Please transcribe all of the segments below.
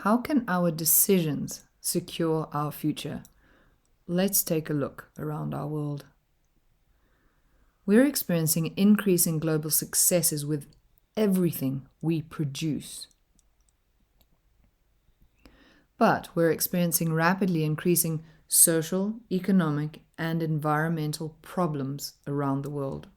How can our decisions secure our future? Let's take a look around our world. We're experiencing increasing global successes with everything we produce. But we're experiencing rapidly increasing social, economic, and environmental problems around the world.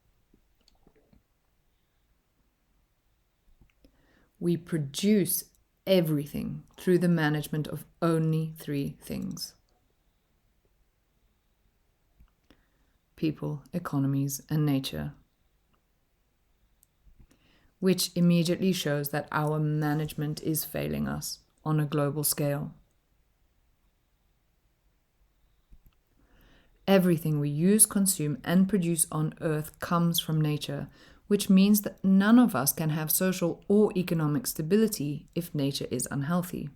We produce everything through the management of only three things: people, economies, and nature. Which immediately shows that our management is failing us on a global scale. Everything we use, consume, and produce on Earth comes from nature, which means that none of us can have social or economic stability if nature is unhealthy.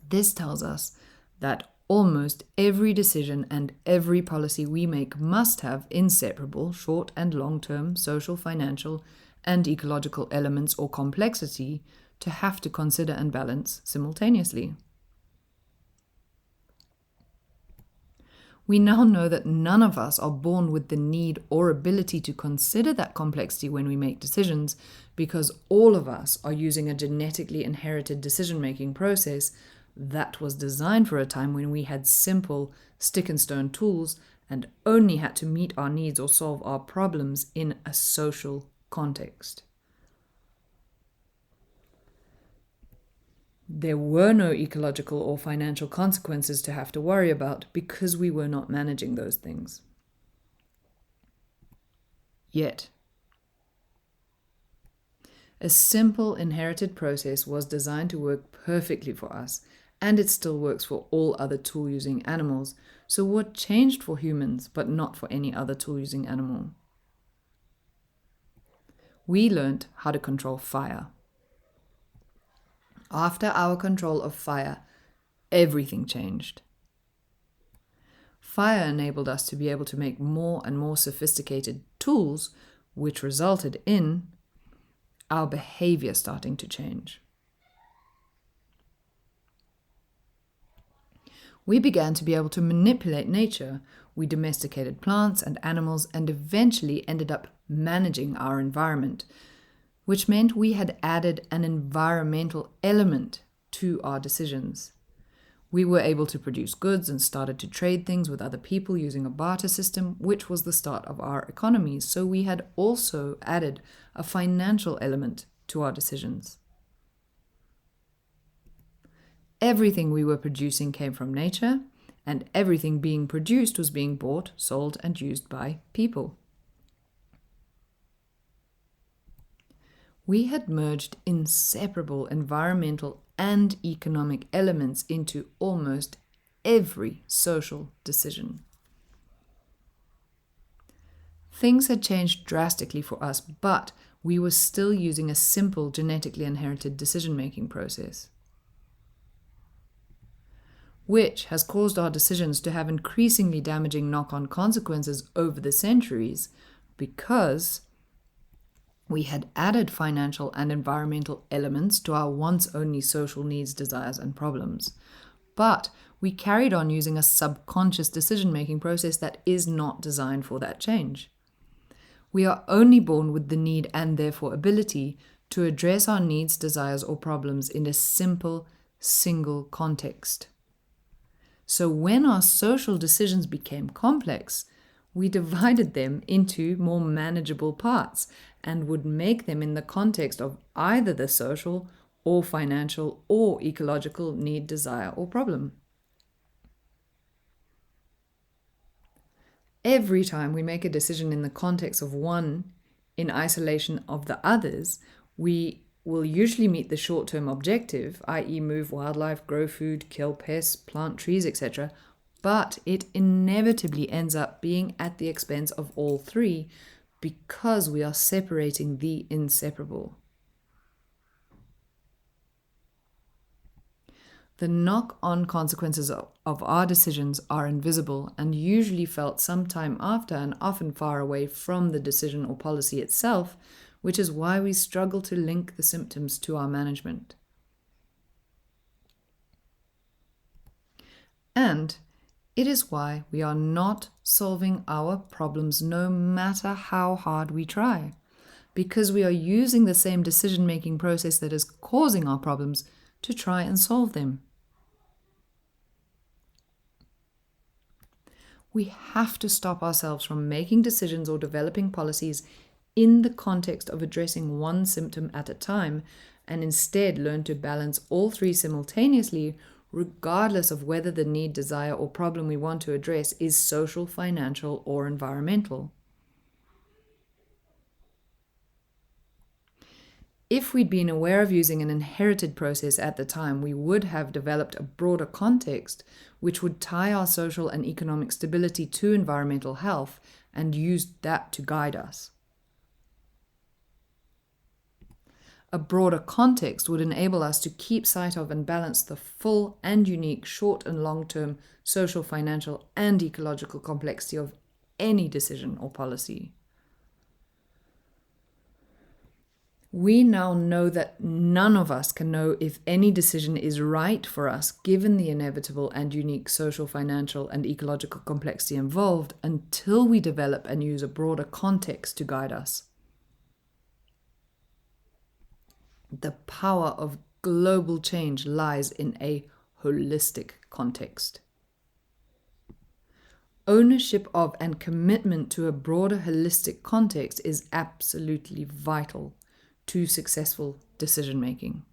This tells us that almost every decision and every policy we make must have inseparable short and long-term social, financial, and ecological elements or complexity to have to consider and balance simultaneously. We now know that none of us are born with the need or ability to consider that complexity when we make decisions, because all of us are using a genetically inherited decision-making process that was designed for a time when we had simple stick-and-stone tools and only had to meet our needs or solve our problems in a social context. There were no ecological or financial consequences to have to worry about because we were not managing those things. Yet, a simple inherited process was designed to work perfectly for us, and it still works for all other tool-using animals. So what changed for humans but not for any other tool-using animal? We learned how to control fire. After our control of fire, everything changed. Fire enabled us to be able to make more and more sophisticated tools, which resulted in our behavior starting to change. We began to be able to manipulate nature. We domesticated plants and animals and eventually ended up managing our environment, which meant we had added an environmental element to our decisions. We were able to produce goods and started to trade things with other people using a barter system, which was the start of our economies. So we had also added a financial element to our decisions. Everything we were producing came from nature, and everything being produced was being bought, sold, and used by people. We had merged inseparable environmental and economic elements into almost every social decision. Things had changed drastically for us, but we were still using a simple genetically inherited decision-making process, which has caused our decisions to have increasingly damaging knock-on consequences over the centuries because we had added financial and environmental elements to our once only social needs, desires, and problems. But we carried on using a subconscious decision-making process that is not designed for that change. We are only born with the need and therefore ability to address our needs, desires, or problems in a simple, single context. So when our social decisions became complex, we divided them into more manageable parts and would make them in the context of either the social or financial or ecological need, desire, or problem. Every time we make a decision in the context of one in isolation of the others, we will usually meet the short-term objective, i.e. move wildlife, grow food, kill pests, plant trees, etc., but it inevitably ends up being at the expense of all three because we are separating the inseparable. The knock-on consequences of our decisions are invisible and usually felt sometime after and often far away from the decision or policy itself, which is why we struggle to link the symptoms to our management. And it is why we are not solving our problems no matter how hard we try, because we are using the same decision-making process that is causing our problems to try and solve them. We have to stop ourselves from making decisions or developing policies in the context of addressing one symptom at a time, and instead learn to balance all three simultaneously, regardless of whether the need, desire, or problem we want to address is social, financial, or environmental. If we'd been aware of using an inherited process at the time, we would have developed a broader context which would tie our social and economic stability to environmental health and used that to guide us. A broader context would enable us to keep sight of and balance the full and unique short and long-term social, financial, and ecological complexity of any decision or policy. We now know that none of us can know if any decision is right for us given the inevitable and unique social, financial, and ecological complexity involved until we develop and use a broader context to guide us. The power of global change lies in a holistic context. Ownership of and commitment to a broader holistic context is absolutely vital to successful decision-making.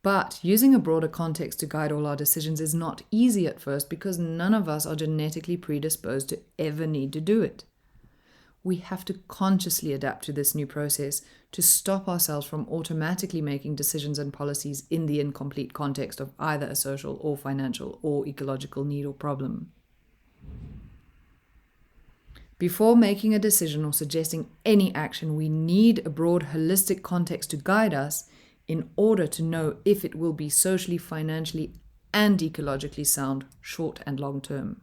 But using a broader context to guide all our decisions is not easy at first because none of us are genetically predisposed to ever need to do it. We have to consciously adapt to this new process to stop ourselves from automatically making decisions and policies in the incomplete context of either a social or financial or ecological need or problem. Before making a decision or suggesting any action, we need a broad holistic context to guide us in order to know if it will be socially, financially, and ecologically sound, short and long term.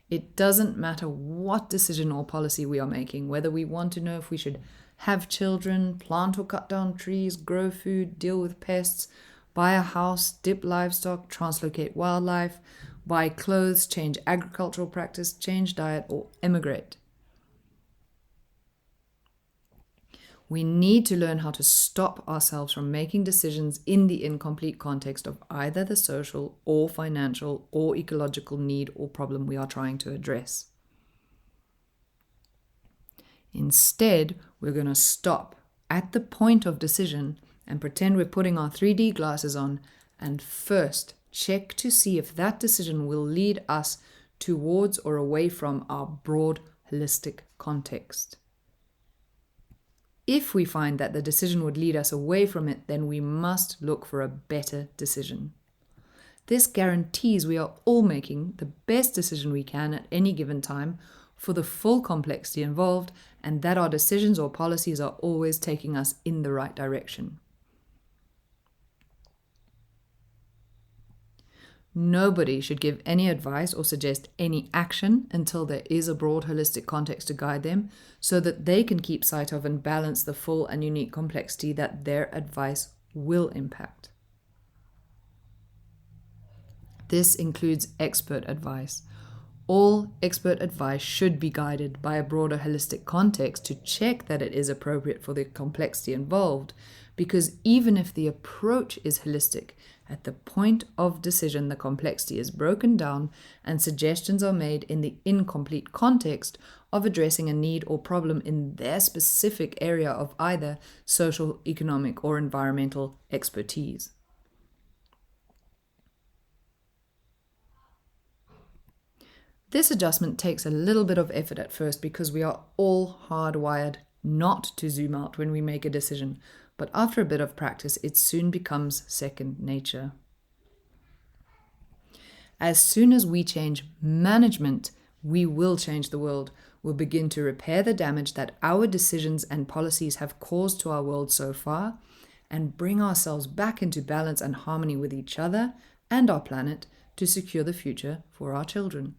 It doesn't matter what decision or policy we are making, whether we want to know if we should have children, plant or cut down trees, grow food, deal with pests, buy a house, dip livestock, translocate wildlife, buy clothes, change agricultural practice, change diet, or emigrate. We need to learn how to stop ourselves from making decisions in the incomplete context of either the social or financial or ecological need or problem we are trying to address. Instead, we're going to stop at the point of decision and pretend we're putting our 3D glasses on and first check to see if that decision will lead us towards or away from our broad holistic context. If we find that the decision would lead us away from it, then we must look for a better decision. This guarantees we are all making the best decision we can at any given time for the full complexity involved, and that our decisions or policies are always taking us in the right direction. Nobody should give any advice or suggest any action until there is a broad holistic context to guide them so that they can keep sight of and balance the full and unique complexity that their advice will impact. This includes expert advice. All expert advice should be guided by a broader holistic context to check that it is appropriate for the complexity involved, because even if the approach is holistic, at the point of decision the complexity is broken down and suggestions are made in the incomplete context of addressing a need or problem in their specific area of either social, economic, or environmental expertise. This adjustment takes a little bit of effort at first because we are all hardwired not to zoom out when we make a decision, but after a bit of practice, it soon becomes second nature. As soon as we change management, we will change the world. We'll begin to repair the damage that our decisions and policies have caused to our world so far and bring ourselves back into balance and harmony with each other and our planet to secure the future for our children.